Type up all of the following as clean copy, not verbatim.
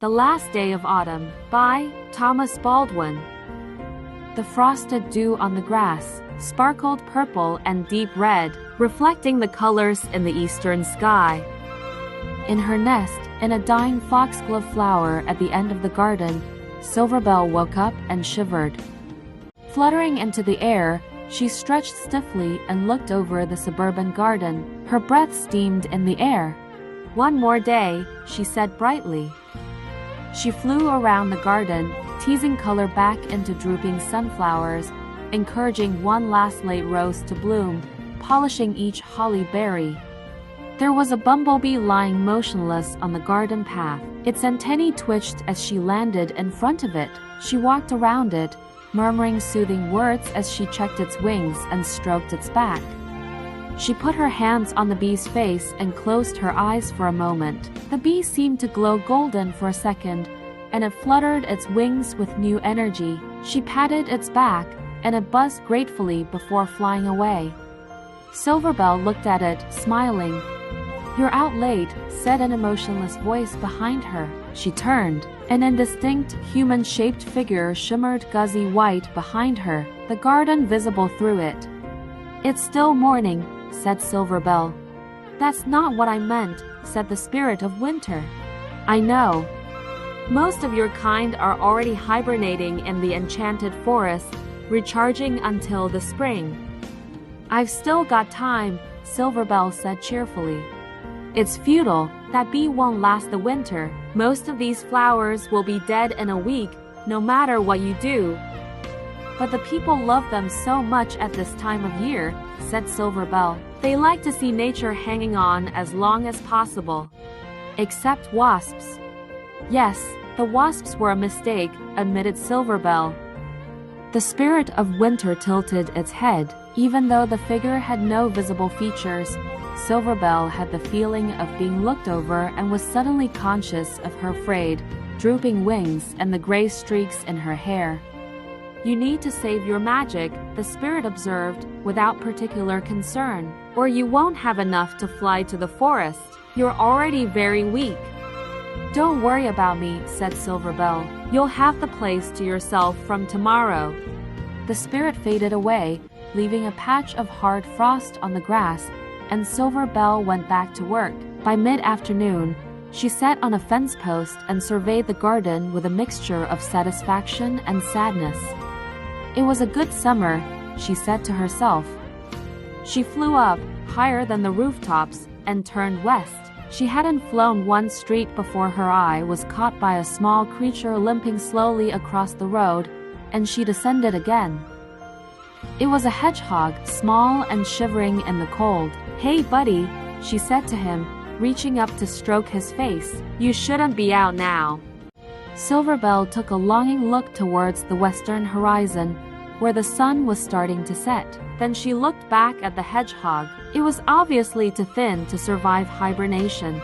The Last Day of Autumn, by Thomas Baldwin. The frosted dew on the grass sparkled purple and deep red, reflecting the colors in the eastern sky. In her nest, in a dying foxglove flower at the end of the garden, Silverbell woke up and shivered. Fluttering into the air, she stretched stiffly and looked over the suburban garden. Her breath steamed in the air. "One more day," she said brightly. She flew around the garden, teasing color back into drooping sunflowers, encouraging one last late rose to bloom, polishing each holly berry. There was a bumblebee lying motionless on the garden path. Its antennae twitched as she landed in front of it. She walked around it, murmuring soothing words as she checked its wings and stroked its back. She put her hands on the bee's face and closed her eyes for a moment. The bee seemed to glow golden for a second, and it fluttered its wings with new energy. She patted its back, and it buzzed gratefully before flying away. Silverbell looked at it, smiling. "You're out late," said an emotionless voice behind her. She turned. An indistinct, human-shaped figure shimmered gauzy white behind her, the garden visible through it. "It's still morning," said Silverbell. "That's not what I meant," said the spirit of winter. "I know. Most of your kind are already hibernating in the enchanted forest, recharging until the spring." "I've still got time," Silverbell said cheerfully. "It's futile. That bee won't last the winter. Most of these flowers will be dead in a week, no matter what you do." "But the people love them so much at this time of year," said Silverbell. "They like to see nature hanging on as long as possible." "Except wasps." "Yes, the wasps were a mistake," admitted Silverbell. The spirit of winter tilted its head. Even though the figure had no visible features, Silverbell had the feeling of being looked over and was suddenly conscious of her frayed, drooping wings and the gray streaks in her hair. "You need to save your magic," the spirit observed, without particular concern, "or you won't have enough to fly to the forest. You're already very weak." "Don't worry about me," said Silverbell. "You'll have the place to yourself from tomorrow." The spirit faded away, leaving a patch of hard frost on the grass, and Silverbell went back to work. By mid-afternoon, she sat on a fence post and surveyed the garden with a mixture of satisfaction and sadness. It was a good summer, she said to herself. She flew up, higher than the rooftops, and turned west. She hadn't flown one street before her eye was caught by a small creature limping slowly across the road, and she descended again. It was a hedgehog, small and shivering in the cold. "Hey, buddy," she said to him, reaching up to stroke his face. "You shouldn't be out now." Silverbell took a longing look towards the western horizon, where the sun was starting to set. Then she looked back at the hedgehog. It was obviously too thin to survive hibernation.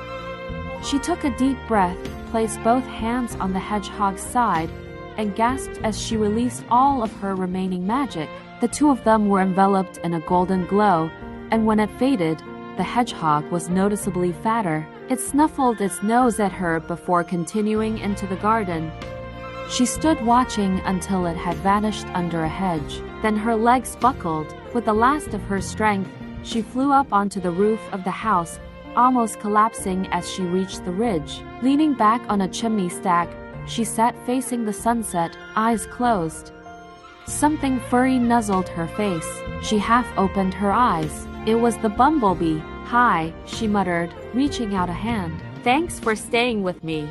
She took a deep breath, placed both hands on the hedgehog's side, and gasped as she released all of her remaining magic. The two of them were enveloped in a golden glow, and when it faded, the hedgehog was noticeably fatter. It snuffled its nose at her before continuing into the garden. She stood watching until it had vanished under a hedge. Then her legs buckled. With the last of her strength, she flew up onto the roof of the house, almost collapsing as she reached the ridge. Leaning back on a chimney stack, she sat facing the sunset, eyes closed. Something furry nuzzled her face. She half opened her eyes. It was the bumblebee. "Hi," she muttered, reaching out a hand. "Thanks for staying with me."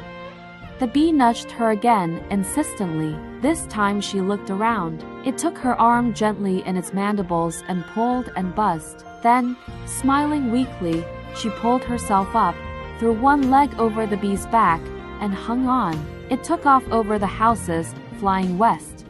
The bee nudged her again, insistently. This time she looked around. It took her arm gently in its mandibles and pulled and buzzed. Then, smiling weakly, she pulled herself up, threw one leg over the bee's back, and hung on. It took off over the houses, flying west.